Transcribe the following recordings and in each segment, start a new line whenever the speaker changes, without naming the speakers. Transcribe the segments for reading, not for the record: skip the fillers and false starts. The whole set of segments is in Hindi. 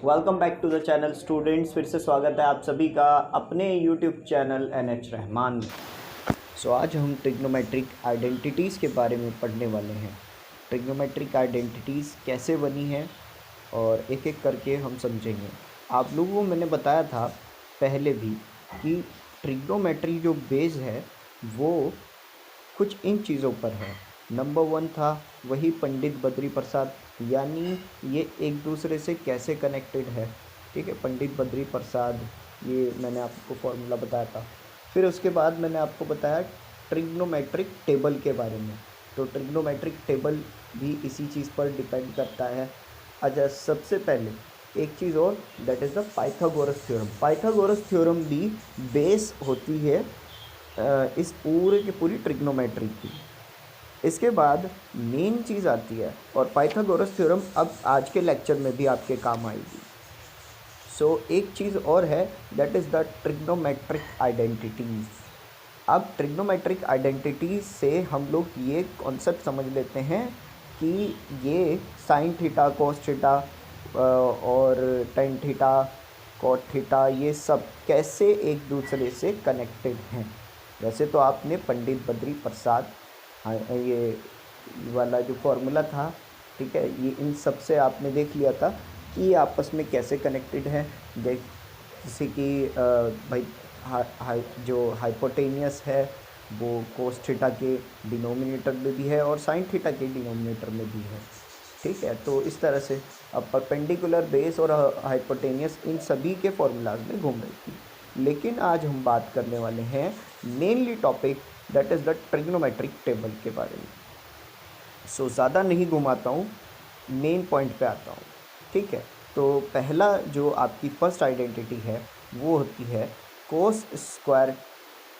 Welcome back to the channel students. फिर से स्वागत है आप सभी का अपने यूट्यूब चैनल NH रहमान में। आज हम ट्रिग्नोमेट्रिक आइडेंटिटीज़ के बारे में पढ़ने वाले हैं। ट्रिग्नोमेट्रिक आइडेंटिटीज़ कैसे बनी है और एक एक करके हम समझेंगे। आप लोगों को मैंने बताया था पहले भी कि ट्रिग्नोमेट्री जो बेस है वो कुछ इन चीज़ों पर है। नंबर 1 था वही पंडित बद्री प्रसाद, यानी ये एक दूसरे से कैसे कनेक्टेड है। ठीक है, पंडित बद्री प्रसाद, ये मैंने आपको फॉर्मूला बताया था। फिर उसके बाद मैंने आपको बताया ट्रिग्नोमेट्रिक टेबल के बारे में। तो ट्रिग्नोमेट्रिक टेबल भी इसी चीज़ पर डिपेंड करता है। अच्छा, सबसे पहले एक चीज़ और, that is the Pythagoras theorem. Pythagoras theorem भी बेस होती है इस पूरे की पूरी ट्रिग्नोमेट्री की। इसके बाद मेन चीज़ आती है, और पाइथागोरस थ्योरम अब आज के लेक्चर में भी आपके काम आएगी। एक चीज़ और है, that is the trigonometric identities. अब ट्रिग्नोमेट्रिक आइडेंटिटीज़ से हम लोग ये कॉन्सेप्ट समझ लेते हैं कि ये साइन थीटा, कोस थीटा और टेन थीटा, कॉट थीटा, ये सब कैसे एक दूसरे से कनेक्टेड हैं। वैसे तो आपने पंडित बद्री प्रसाद, हाँ, ये वाला जो फॉर्मूला था, ठीक है, ये इन सब से आपने देख लिया था कि ये आपस में कैसे कनेक्टेड है। जैसे कि भाई जो हाइपोटेनियस है वो कोस थीटा के डिनोमिनेटर में भी है और साइन थीटा के डिनोमिनेटर में भी है। ठीक है, तो इस तरह से अब परपेंडिकुलर, बेस और हाइपोटेनियस इन सभी के फॉर्मूलाज में घूम रही थी। लेकिन आज हम बात करने वाले हैं mainly topic, that is the trigonometric table के बारे में। ज़्यादा नहीं घुमाता हूँ, मेन पॉइंट पे आता हूँ। ठीक है, तो पहला जो आपकी फर्स्ट आइडेंटिटी है वो होती है cos square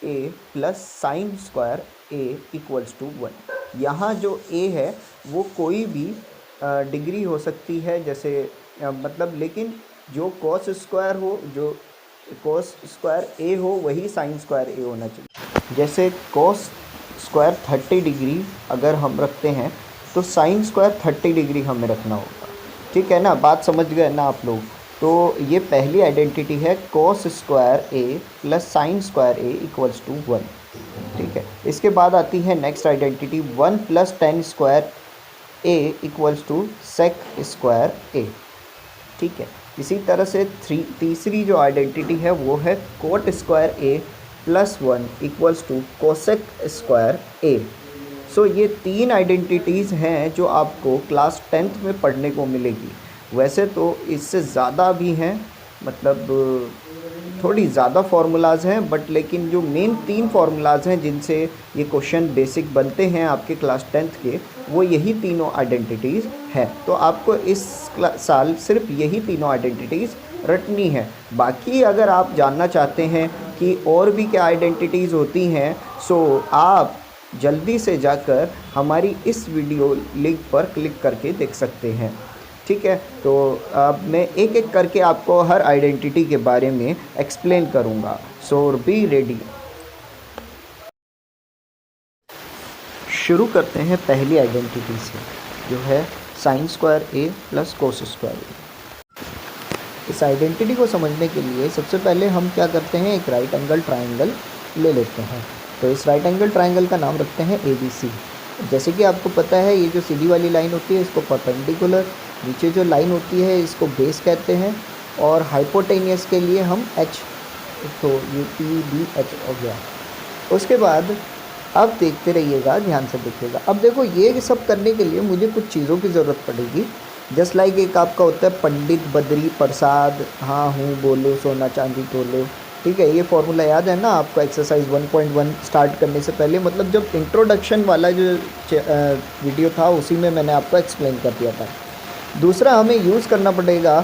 A plus sine square A equals to 1। यहाँ जो ए है वो कोई भी डिग्री हो सकती है, जैसे मतलब, लेकिन जो कोस स्क्वायर हो, जो कोस स्क्वायर ए हो वही साइन स्क्वायर ए होना चाहिए। जैसे कोस स्क्वायर 30 डिग्री अगर हम रखते हैं तो साइन स्क्वायर 30 डिग्री हमें रखना होगा। ठीक है ना, बात समझ गए ना आप लोग। तो ये पहली आइडेंटिटी है cos square A plus sine square A equals to 1। ठीक है, इसके बाद आती है next identity 1 plus tan square A equals to sec square A. ठीक है, इसी तरह से तीसरी जो आइडेंटिटी है वो है cot square A plus 1 equals to cosec square A. ये 3 आइडेंटिटीज़ हैं जो आपको क्लास 10th में पढ़ने को मिलेगी। वैसे तो इससे ज़्यादा भी हैं, मतलब थोड़ी ज़्यादा फार्मूलाज हैं, बट लेकिन जो मेन 3 फार्मूलाज हैं जिनसे ये क्वेश्चन बेसिक बनते हैं आपके क्लास 10th के, वो यही तीनों आइडेंटिटीज़ हैं। तो आपको इस साल सिर्फ यही तीनों आइडेंटिटीज़ रटनी है। बाकी अगर आप जानना चाहते हैं कि और भी क्या आइडेंटिटीज़ होती हैं, आप जल्दी से जाकर हमारी इस वीडियो लिंक पर क्लिक करके देख सकते हैं। ठीक है, तो अब मैं एक एक करके आपको हर आइडेंटिटी के बारे में एक्सप्लेन करूँगा। Be ready. शुरू करते हैं पहली आइडेंटिटी से, जो है sine square A plus cos square ए। इस आइडेंटिटी को समझने के लिए सबसे पहले हम क्या करते हैं, एक राइट एंगल ट्राइंगल ले लेते हैं। तो इस राइट एंगल ट्राइंगल का नाम रखते हैं ABC। जैसे कि आपको पता है, ये जो सीधी वाली लाइन होती है इसको परपेंडिकुलर, नीचे जो लाइन होती है इसको बेस कहते हैं, और हाइपोटेनियस के लिए हम H, तो UPBH हो गया। उसके बाद अब देखते रहिएगा, ध्यान से देखिएगा। अब देखो, ये सब करने के लिए मुझे कुछ चीज़ों की ज़रूरत पड़ेगी। जस्ट लाइक एक आपका होता है पंडित बद्री प्रसाद, हाँ हूँ बोलो सोना चांदी तोलो। ठीक है, ये फॉर्मूला याद है ना आपको एक्सरसाइज 1.1 स्टार्ट करने से पहले, मतलब जब इंट्रोडक्शन वाला जो वीडियो था उसी में मैंने आपको एक्सप्लेन कर दिया था। दूसरा, हमें यूज़ करना पड़ेगा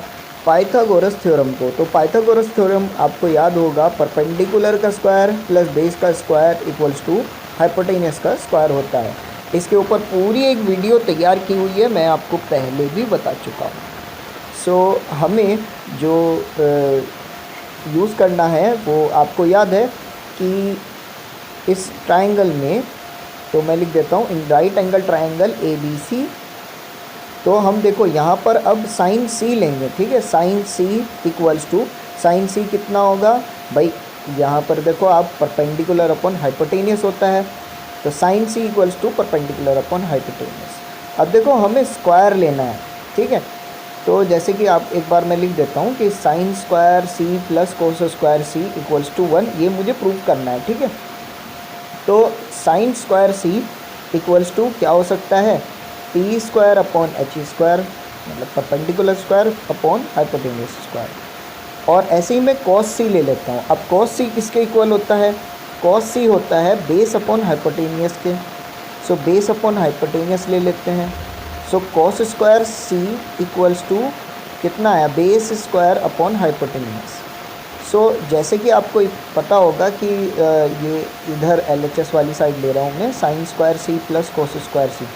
पाइथागोरस थ्योरम को। तो पाइथागोरस थ्योरम आपको याद होगा, परपेंडिकुलर का स्क्वायर प्लस बेस का स्क्वायर इक्वल्स टू हाइपोटेनियस का स्क्वायर होता है। इसके ऊपर पूरी एक वीडियो तैयार की हुई है, मैं आपको पहले भी बता चुका हूँ। हमें जो यूज़ करना है वो आपको याद है कि इस ट्राइंगल में, तो मैं लिख देता हूँ, in right angle triangle ABC तो हम देखो यहाँ पर अब साइन सी लेंगे, ठीक है। Sine C equals to, sine C कितना होगा भाई, यहाँ पर देखो आप परपेंडिकुलर अपॉन हाइपोटेनियस होता है, तो sine C equals to perpendicular upon hypotenuse. अब देखो हमें स्क्वायर लेना है, ठीक है। तो जैसे कि आप एक बार मैं लिख देता हूँ कि sine square C plus cos square C equals to 1, ये मुझे प्रूव करना है, ठीक है। तो sine square C equals to क्या हो सकता है, P square upon H square, मतलब perpendicular square upon hypotenuse square. और ऐसे ही मैं कॉस सी ले लेता हूँ। अब कॉस सी किसके इक्वल होता है, कॉस सी होता है बेस अपॉन हाइपोटेनियस के। सो बेस अपॉन हाइपोटेनियस ले लेते हैं। So cos square C equals to कितना आया, base square upon hypotenuse. So जैसे कि आपको पता होगा कि ये इधर LHS वाली साइड ले रहा हूँ मैं, sine square C plus cos square C.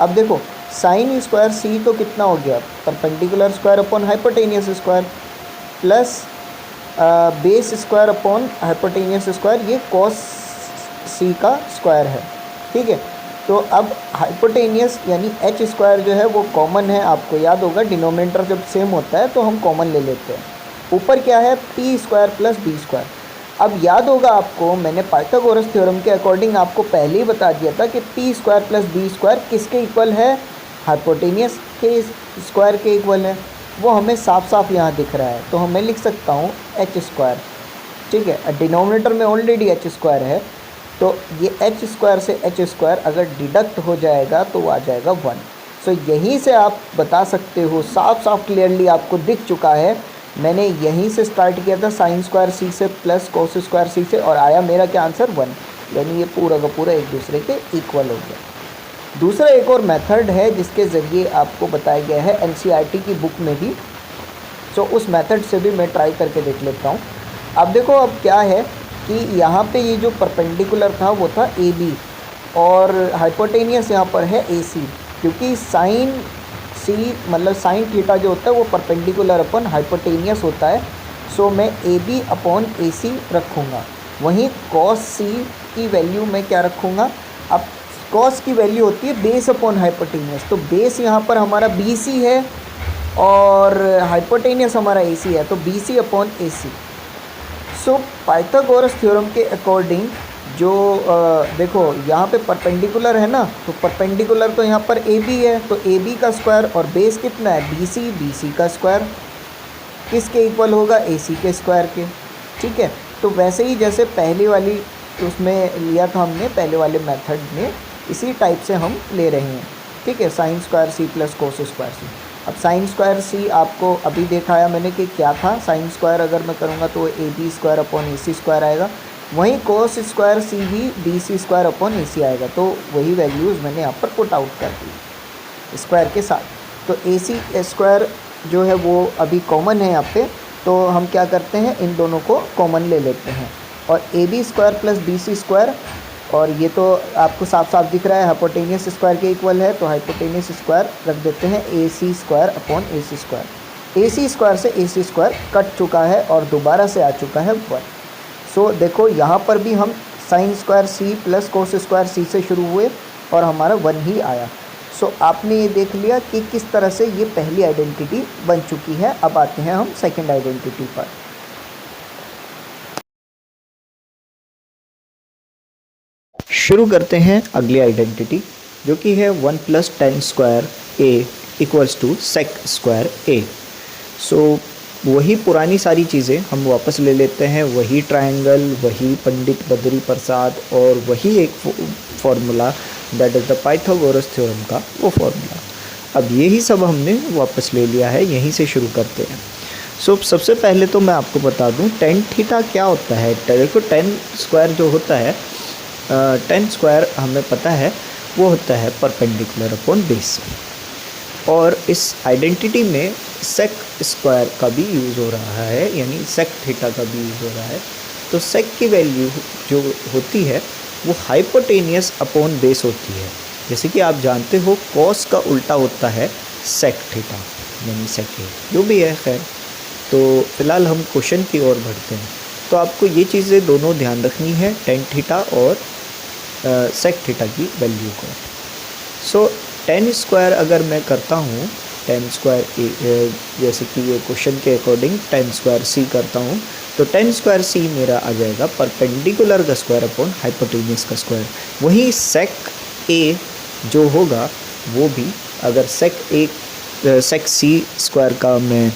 अब देखो साइन स्क्वायर सी तो कितना हो गया, perpendicular square upon hypotenuse square plus base square upon hypotenuse square, ये कॉस सी का स्क्वायर है, ठीक है। तो अब हाइपोटेनियस यानी एच स्क्वायर जो है वो कॉमन है, आपको याद होगा डिनोमिनेटर जब सेम होता है तो हम कॉमन ले लेते हैं। ऊपर क्या है, P square plus B square. अब याद होगा आपको, मैंने पाइथागोरस थ्योरम के अकॉर्डिंग आपको पहले ही बता दिया था कि P square plus B square किसके इक्वल है, हाइपोटेनियस के स्क्वायर के इक्वल है। वो हमें साफ साफ यहाँ दिख रहा है, तो मैं लिख सकता हूँ एच स्क्वायर, ठीक है। डिनोमिनेटर में ऑलरेडी एच स्क्वायर है, तो ये एच स्क्वायर से एच स्क्वायर अगर डिडक्ट हो जाएगा तो वो आ जाएगा 1। सो यहीं से आप बता सकते हो, साफ साफ क्लियरली आपको दिख चुका है, मैंने यहीं से स्टार्ट किया था साइन स्क्वायर सी से प्लस कोस स्क्वायर सी से, और आया मेरा क्या आंसर 1, यानी ये पूरा का पूरा एक दूसरे के इक्वल हो गया। दूसरा एक और मेथड है जिसके ज़रिए आपको बताया गया है NCERT की बुक में भी, सो उस मेथड से भी मैं ट्राई करके देख लेता हूँ। अब देखो अब क्या है कि यहाँ पे ये जो परपेंडिकुलर था वो था AB और हाइपोटेनियस यहाँ पर है AC, क्योंकि साइन सी मतलब साइन थीटा जो होता है वो परपेंडिकुलर अपॉन हाइपोटेनियस होता है। सो मैं AB अपॉन AC रखूँगा। वहीं कॉस सी की वैल्यू मैं क्या रखूँगा, अब कॉस की वैल्यू होती है बेस अपॉन हाइपोटेनियस, तो बेस यहाँ पर हमारा BC है और हाइपोटेनियस हमारा AC है, तो BC अपॉन AC। सो पाइथागोरस थ्योरम के अकॉर्डिंग जो देखो यहाँ पे परपेंडिकुलर है ना, तो परपेंडिकुलर तो यहाँ पर AB है, तो AB का स्क्वायर और बेस कितना है BC, BC का स्क्वायर किसके इक्वल होगा, AC के स्क्वायर के, ठीक है। तो वैसे ही जैसे पहली वाली उसमें लिया था हमने, पहले वाले मेथड में, इसी टाइप से हम ले रहे हैं, ठीक है। Sine square C plus cos square C. अब साइन स्क्वायर सी आपको अभी दिखाया मैंने कि क्या था, साइन स्क्वायर अगर मैं करूँगा तो AB square upon AC square आएगा, वहीं कोस स्क्वायर सी भी BC स्क्वायर अपॉन AC आएगा, तो वही वैल्यूज़ मैंने यहाँ पर पुट आउट कर दी स्क्वायर के साथ। तो AC स्क्वायर जो है वो अभी कॉमन है यहाँ पे, तो हम क्या करते हैं, इन दोनों को कॉमन ले लेते हैं, और AB square plus BC square, और ये तो आपको साफ साफ दिख रहा है हाइपोटेनियस स्क्वायर के इक्वल है, तो हाइपोटेनियस स्क्वायर रख देते हैं AC square upon AC square. AC square से AC स्क्वायर कट चुका है और दोबारा से आ चुका है 1। सो देखो यहाँ पर भी हम sine square C plus cos square C से शुरू हुए और हमारा 1 ही आया। सो आपने ये देख लिया कि किस तरह से ये पहली आइडेंटिटी बन चुकी है। अब आते हैं हम सेकंड आइडेंटिटी पर। शुरू करते हैं अगली आइडेंटिटी, जो कि है 1 + tan square a equals to sec square a। सो वही पुरानी सारी चीज़ें हम वापस ले लेते हैं, वही ट्रायंगल, वही पंडित बद्री प्रसाद और वही एक formula, that is the Pythagoras theorem का वो फार्मूला। अब यही सब हमने वापस ले लिया है, यहीं से शुरू करते हैं। सो सबसे पहले तो मैं आपको बता दूं tan थीटा क्या होता है। देखो tan स्क्वायर जो होता है, tan स्क्वायर हमें पता है वो होता है परपेंडिकुलर अपॉन बेस, और इस आइडेंटिटी में सेक स्क्वायर का भी यूज़ हो रहा है, यानी सेक थीटा का भी यूज़ हो रहा है। तो सेक की वैल्यू जो होती है वो हाइपोटेनियस अपॉन बेस होती है। जैसे कि आप जानते हो कॉस का उल्टा होता है सेक थीटा, यानी सेक ए, जो भी है खैर। तो फिलहाल हम क्वेश्चन की ओर बढ़ते हैं। तो आपको ये चीज़ें दोनों ध्यान रखनी है, tan थीटा और सेक थीटा की वैल्यू को। सो 10 स्क्वायर अगर मैं करता हूँ, 10 स्क्वायर जैसे कि ये क्वेश्चन के अकॉर्डिंग 10 स्क्वायर सी करता हूँ, तो 10 स्क्वायर सी मेरा आ जाएगा परपेंडिकुलर का स्क्वायर अपॉन हाइपोटेन्यूस का स्क्वायर। वहीं सेक ए जो होगा वो भी, अगर सेक सी स्क्वायर का मैं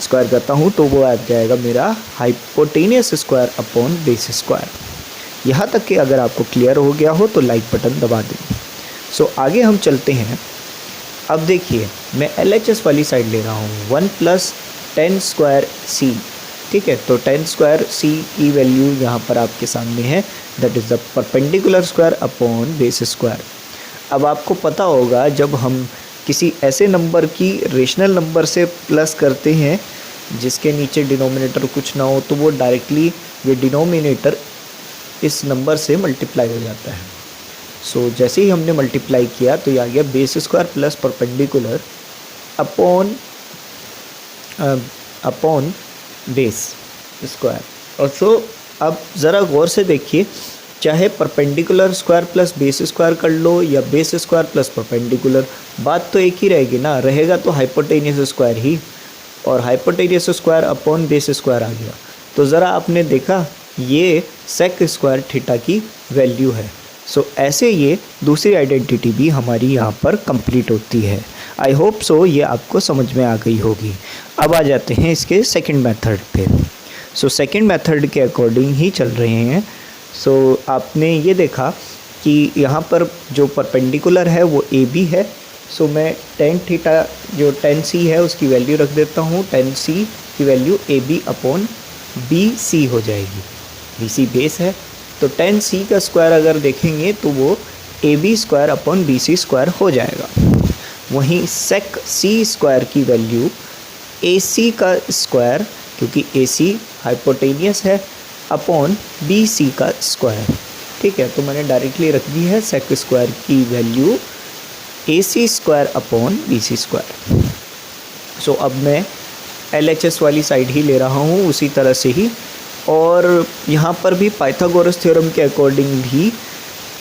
स्क्वायर करता हूँ तो वो आ जाएगा मेरा hypotenuse square upon base square. यहाँ तक कि अगर आपको क्लियर हो गया हो तो लाइक बटन दबा दें। सो आगे हम चलते हैं। अब देखिए मैं LHS वाली साइड ले रहा हूँ, 1 + 10 स्क्वायर सी, ठीक है। तो 10 स्क्वायर सी की वैल्यू यहाँ पर आपके सामने है, that is the perpendicular square upon base square. अब आपको पता होगा जब हम किसी ऐसे नंबर की रेशनल नंबर से प्लस करते हैं जिसके नीचे डिनोमिनेटर कुछ ना हो, तो वो डायरेक्टली ये डिनोमिनेटर इस नंबर से मल्टीप्लाई हो जाता है। सो जैसे ही हमने मल्टीप्लाई किया तो ये आ गया base square plus perpendicular upon base square. और सो अब ज़रा गौर से देखिए, चाहे perpendicular square plus base square कर लो या बेस स्क्वायर प्लस परपेंडिकुलर, बात तो एक ही रहेगी ना, रहेगा तो हाइपोटेनियस स्क्वायर ही, और hypotenuse square upon base square आ गया। तो ज़रा आपने देखा ये सेक स्क्वायर थीटा की वैल्यू है। सो ऐसे ये दूसरी आइडेंटिटी भी हमारी यहाँ पर कंप्लीट होती है। आई होप सो ये आपको समझ में आ गई होगी। अब आ जाते हैं इसके सेकंड मेथड पे। सो सेकंड मेथड के अकॉर्डिंग ही चल रहे हैं। सो आपने ये देखा कि यहाँ पर जो परपेंडिकुलर है वो ए बी है। सो मैं टेन थीटा जो 10C है उसकी वैल्यू रख देता हूँ, 10C की value A B upon B C हो जाएगी। बी सी बेस है, तो 10C का स्क्वायर अगर देखेंगे तो वो A B square upon B C square हो जाएगा। वहीं सेक सी स्क्वायर की वैल्यू ए सी का स्क्वायर, क्योंकि ए सी हाइपोटेनियस है, अपॉन बी सी का स्क्वायर, ठीक है। तो मैंने डायरेक्टली रख दी है सेक स्क्वायर की value A C square upon B C square. So अब मैं LHS वाली साइड ही ले रहा हूँ उसी तरह से ही, और यहाँ पर भी पाइथागोरस थ्योरम के अकॉर्डिंग भी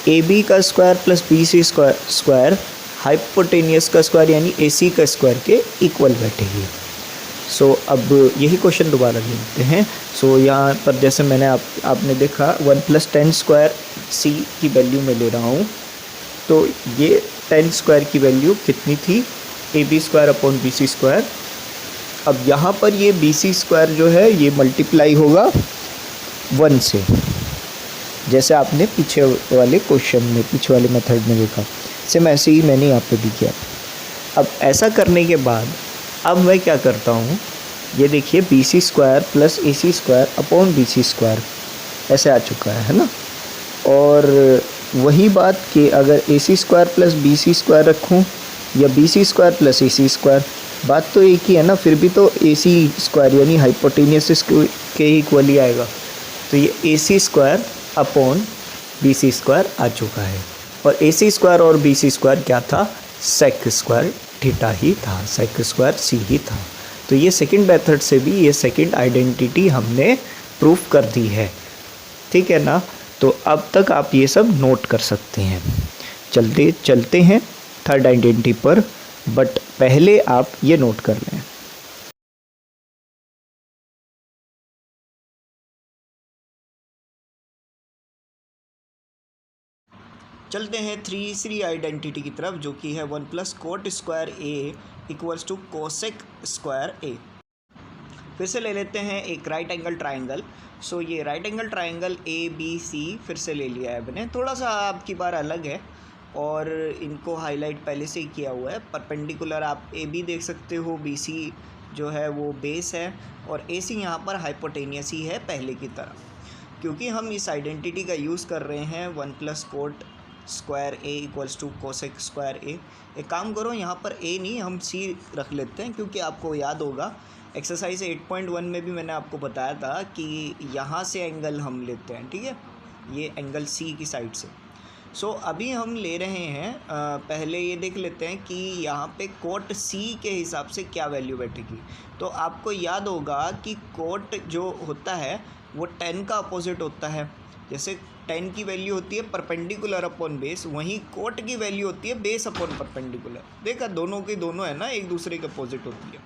ए बी का square plus B C square hypotenuse का स्क्वायर यानी ए सी का स्क्वायर के इक्वल बैठेगी। सो अब यही क्वेश्चन दोबारा लेते हैं। सो यहाँ पर जैसे मैंने आपने देखा 1 + 10 स्क्वायर सी की वैल्यू मैं ले रहा हूँ, तो ये 10 स्क्वायर की वैल्यू कितनी थी, A B square upon B C square. अब यहाँ पर ये बी सी स्क्वायर जो है ये मल्टीप्लाई होगा 1 से, जैसे आपने पीछे वाले क्वेश्चन में, पीछे वाले मेथड में देखा, सेम ऐसे ही मैंने यहाँ पे भी किया। अब ऐसा करने के बाद अब मैं क्या करता हूँ, ये देखिए B C square plus A C square upon B C square ऐसे आ चुका है ना। और वही बात कि अगर A C square plus B C square रखूँ या B C square plus A C square, बात तो एक ही है ना, फिर भी तो ए सी स्क्वायर यानी हाइपोटेनियस के इक्वल ही आएगा। तो ये A C square upon B C square आ चुका है, और ए सी स्क्वायर और बी सी स्क्वायर क्या था, सेक स्क्वायर थीटा ही था, सेक स्क्वायर सी ही था। तो ये सेकंड मेथड से भी ये सेकंड आइडेंटिटी हमने प्रूफ कर दी है, ठीक है ना। तो अब तक आप ये सब नोट कर सकते हैं। चलते हैं थर्ड आइडेंटिटी पर, बट पहले आप ये नोट कर लें। चलते हैं तीसरी आइडेंटिटी की तरफ, जो कि है 1 + cot square A equals to cosec square A. फिर से ले लेते हैं एक राइट एंगल ट्राइंगल। सो ये right angle triangle A B C फिर से ले लिया है मैंने, थोड़ा सा आपकी बार अलग है और इनको हाईलाइट पहले से ही किया हुआ है। परपेंडिकुलर आप ए बी देख सकते हो, बी सी जो है वो बेस है, और ए सी यहाँ पर हाइपोटेनियस ही है पहले की तरह। क्योंकि हम इस आइडेंटिटी का यूज़ कर रहे हैं 1 + cot square A equals to cosec square A. एक काम करो, यहाँ पर ए नहीं हम सी रख लेते हैं, क्योंकि आपको याद होगा एक्सरसाइज 8.1 में भी मैंने आपको बताया था कि यहाँ से एंगल हम लेते हैं, ठीक है, ये एंगल सी की साइड से। सो अभी हम ले रहे हैं, पहले ये देख लेते हैं कि यहाँ पे कोट सी के हिसाब से क्या वैल्यू बैठेगी। तो आपको याद होगा कि कोट जो होता है वो 10 का अपोजिट होता है। जैसे tan की वैल्यू होती है परपेंडिकुलर अपॉन बेस, वहीं cot की वैल्यू होती है बेस अपॉन परपेंडिकुलर। देखा, दोनों की दोनों है ना, एक दूसरे के अपोजिट होती है।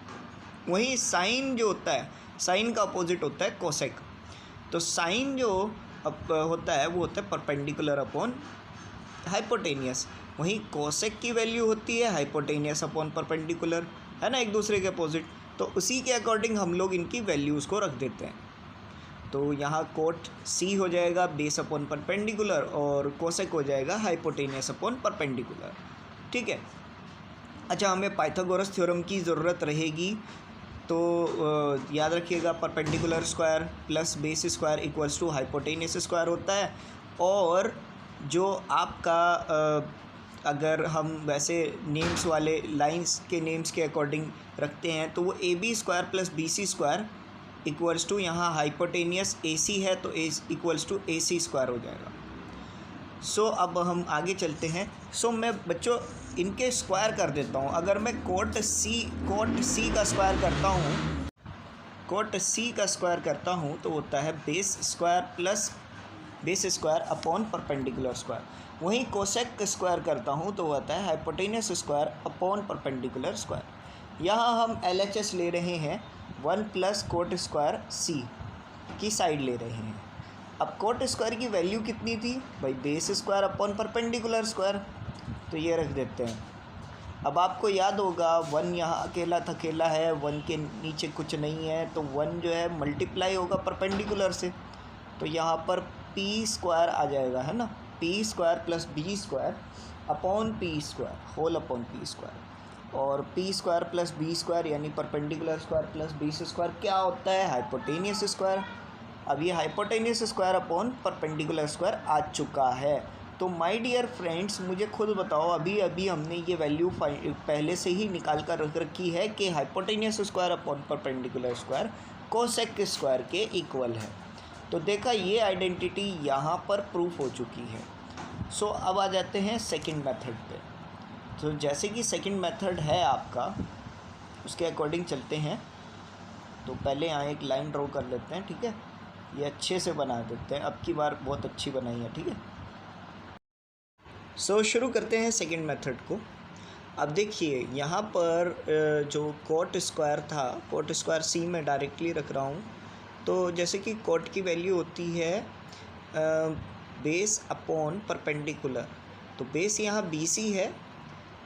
वहीं साइन जो होता है, साइन का अपोजिट होता है कोसेक। तो साइन जो होता है वो होता है परपेंडिकुलर अपॉन हाइपोटेनियस, वहीं कोसेक की वैल्यू होती है हाइपोटेनियस अपॉन परपेंडिकुलर, है ना, एक दूसरे के अपोजिट। तो उसी के अकॉर्डिंग हम लोग इनकी वैल्यूज़ को रख देते हैं। तो यहाँ कोट सी हो जाएगा बेस अपॉन परपेंडिकुलर और कोसेक हो जाएगा हाइपोटेनियस अपॉन परपेंडिकुलर। ठीक है। अच्छा, हमें पाइथागोरस थ्योरम की ज़रूरत रहेगी, तो याद रखिएगा perpendicular square plus base square equals to hypotenuse square होता है। और जो आपका अगर हम वैसे नेम्स वाले लाइंस के नेम्स के अकॉर्डिंग रखते हैं तो वो A B square plus B C square equals to, यहाँ हाइपोटेनियस ए सी है तो A equals to A C square हो जाएगा। सो अब हम आगे चलते हैं। सो मैं बच्चों इनके स्क्वायर कर देता हूँ। अगर मैं कोट सी का स्क्वायर करता हूँ, कोट सी का स्क्वायर करता हूँ तो होता है base square plus base square upon perpendicular square. वहीं कोसेक स्क्वायर करता हूँ तो होता है hypotenuse square upon perpendicular square. यहाँ हम LHS ले रहे हैं 1 प्लस कोट स्क्वायर सी की साइड ले रहे हैं। अब कोट स्क्वायर की वैल्यू कितनी थी भाई, base square upon perpendicular square, तो ये रख देते हैं। अब आपको याद होगा 1 यहाँ अकेला थकेला है, 1 के नीचे कुछ नहीं है, तो 1 जो है मल्टीप्लाई होगा परपेंडिकुलर से, तो यहाँ पर पी स्क्वायर आ जाएगा, है ना, P square plus B square upon P square whole upon P square. और P square plus B square यानी perpendicular square plus base square क्या होता है, हाइपोटेनियस स्क्वायर। अब ये hypotenuse square upon perpendicular square आ चुका है। तो माय डियर फ्रेंड्स, मुझे खुद बताओ, अभी अभी हमने ये वैल्यू पहले से ही निकाल कर रख रखी है कि hypotenuse square upon perpendicular square cosec square के इक्वल है। तो देखा, ये आइडेंटिटी यहाँ पर प्रूफ हो चुकी है। सो अब आ जाते हैं सेकंड मेथड पे। तो जैसे कि सेकंड मेथड है आपका, उसके अकॉर्डिंग चलते हैं। तो पहले यहाँ एक लाइन ड्रॉ कर लेते हैं, ठीक है, ये अच्छे से बना देते हैं, अब की बार बहुत अच्छी बनाई है, ठीक है। सो शुरू करते हैं सेकंड मेथड को। अब देखिए यहाँ पर जो कोट स्क्वायर था, कोट स्क्वायर सी में डायरेक्टली रख रहा हूँ। तो जैसे कि कोट की वैल्यू होती है बेस अपॉन परपेंडिकुलर, तो बेस यहाँ बी सी है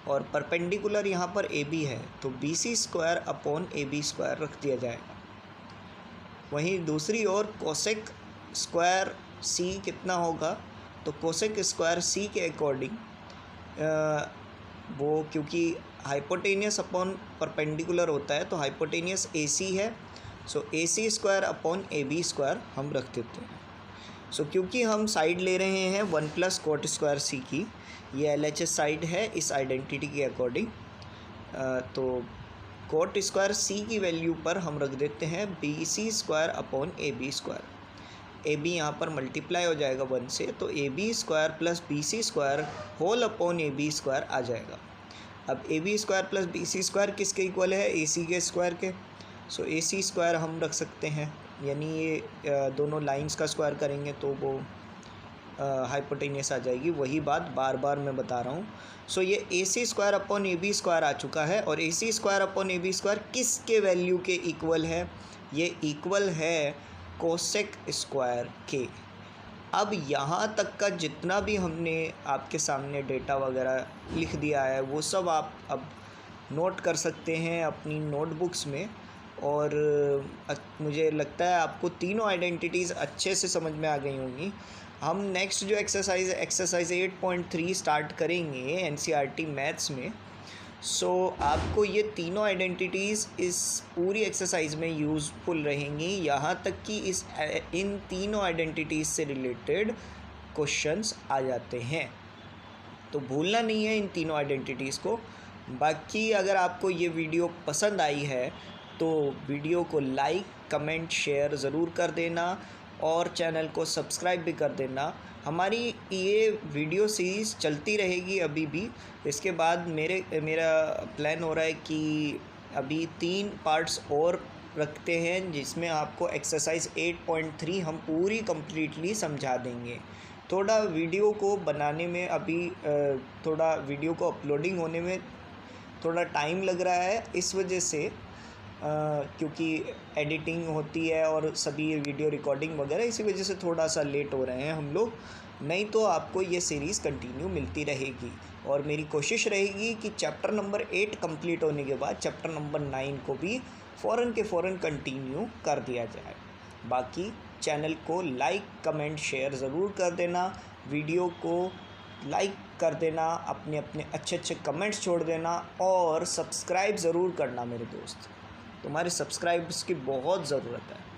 और परपेंडिकुलर यहाँ पर ए बी है, तो B C square upon A B square रख दिया जाएगा। वहीं दूसरी ओर कोसेक स्क्वायर सी कितना होगा, तो कोसेक स्क्वायर सी के अकॉर्डिंग वो क्योंकि हाइपोटेनियस अपॉन परपेंडिकुलर होता है तो हाइपोटेनियस ए सी है, so A C square upon A B square हम रख देते हैं। सो क्योंकि हम साइड ले रहे हैं 1 प्लस कोट स्क्वायर सी की, ये LHS साइड है इस आइडेंटिटी के अकॉर्डिंग, तो कोट स्क्वायर सी की वैल्यू पर हम रख देते हैं B C square upon A B square. A B यहाँ पर मल्टीप्लाई हो जाएगा 1 से, तो A B square plus B C square whole upon A B square आ जाएगा। अब A B square plus B C square किसके इक्वल है, ए सी के स्क्वायर के। सो ए सी स्क्वायर हम रख सकते हैं, यानी ये दोनों लाइंस का स्क्वायर करेंगे तो वो हाइपोटेनियस आ जाएगी। वही बात बार बार मैं बता रहा हूँ। सो ये A C square upon A B square आ चुका है, और A C square upon A B square किसके वैल्यू के इक्वल है, ये इक्वल है कोसेक स्क्वायर के। अब यहाँ तक का जितना भी हमने आपके सामने डेटा वगैरह लिख दिया है वो सब आप अब नोट कर सकते हैं अपनी नोटबुक्स में। और मुझे लगता है आपको तीनों आइडेंटिटीज़ अच्छे से समझ में आ गई होंगी। हम नेक्स्ट जो एक्सरसाइज 8.3 स्टार्ट करेंगे NCERT मैथ्स में। सो आपको ये तीनों आइडेंटिटीज़ इस पूरी एक्सरसाइज में यूज़फुल रहेंगी, यहाँ तक कि इन तीनों आइडेंटिटीज़ से रिलेटेड क्वेश्चंस आ जाते हैं। तो भूलना नहीं है इन तीनों आइडेंटिटीज़ को। बाकी अगर आपको ये वीडियो पसंद आई है तो वीडियो को लाइक, कमेंट, शेयर ज़रूर कर देना और चैनल को सब्सक्राइब भी कर देना। हमारी ये वीडियो सीरीज़ चलती रहेगी अभी भी। इसके बाद मेरा प्लान हो रहा है कि अभी 3 पार्ट्स और रखते हैं जिसमें आपको एक्सरसाइज 8.3 हम पूरी कम्प्लीटली समझा देंगे। थोड़ा वीडियो को बनाने में अभी थोड़ा वीडियो को अपलोडिंग होने में थोड़ा टाइम लग रहा है, इस वजह से क्योंकि एडिटिंग होती है और सभी वीडियो रिकॉर्डिंग वगैरह, इसी वजह से थोड़ा सा लेट हो रहे हैं हम लोग। नहीं तो आपको ये सीरीज़ कंटिन्यू मिलती रहेगी और मेरी कोशिश रहेगी कि चैप्टर नंबर 8 कंप्लीट होने के बाद चैप्टर नंबर 9 को भी फ़ौरन कंटिन्यू कर दिया जाए। बाकी चैनल को लाइक कमेंट शेयर ज़रूर कर देना, वीडियो को लाइक कर देना, अपने अपने अच्छे कमेंट्स छोड़ देना और सब्सक्राइब ज़रूर करना मेरे दोस्त। तुम्हारे सब्सक्राइब्स की बहुत ज़रूरत है।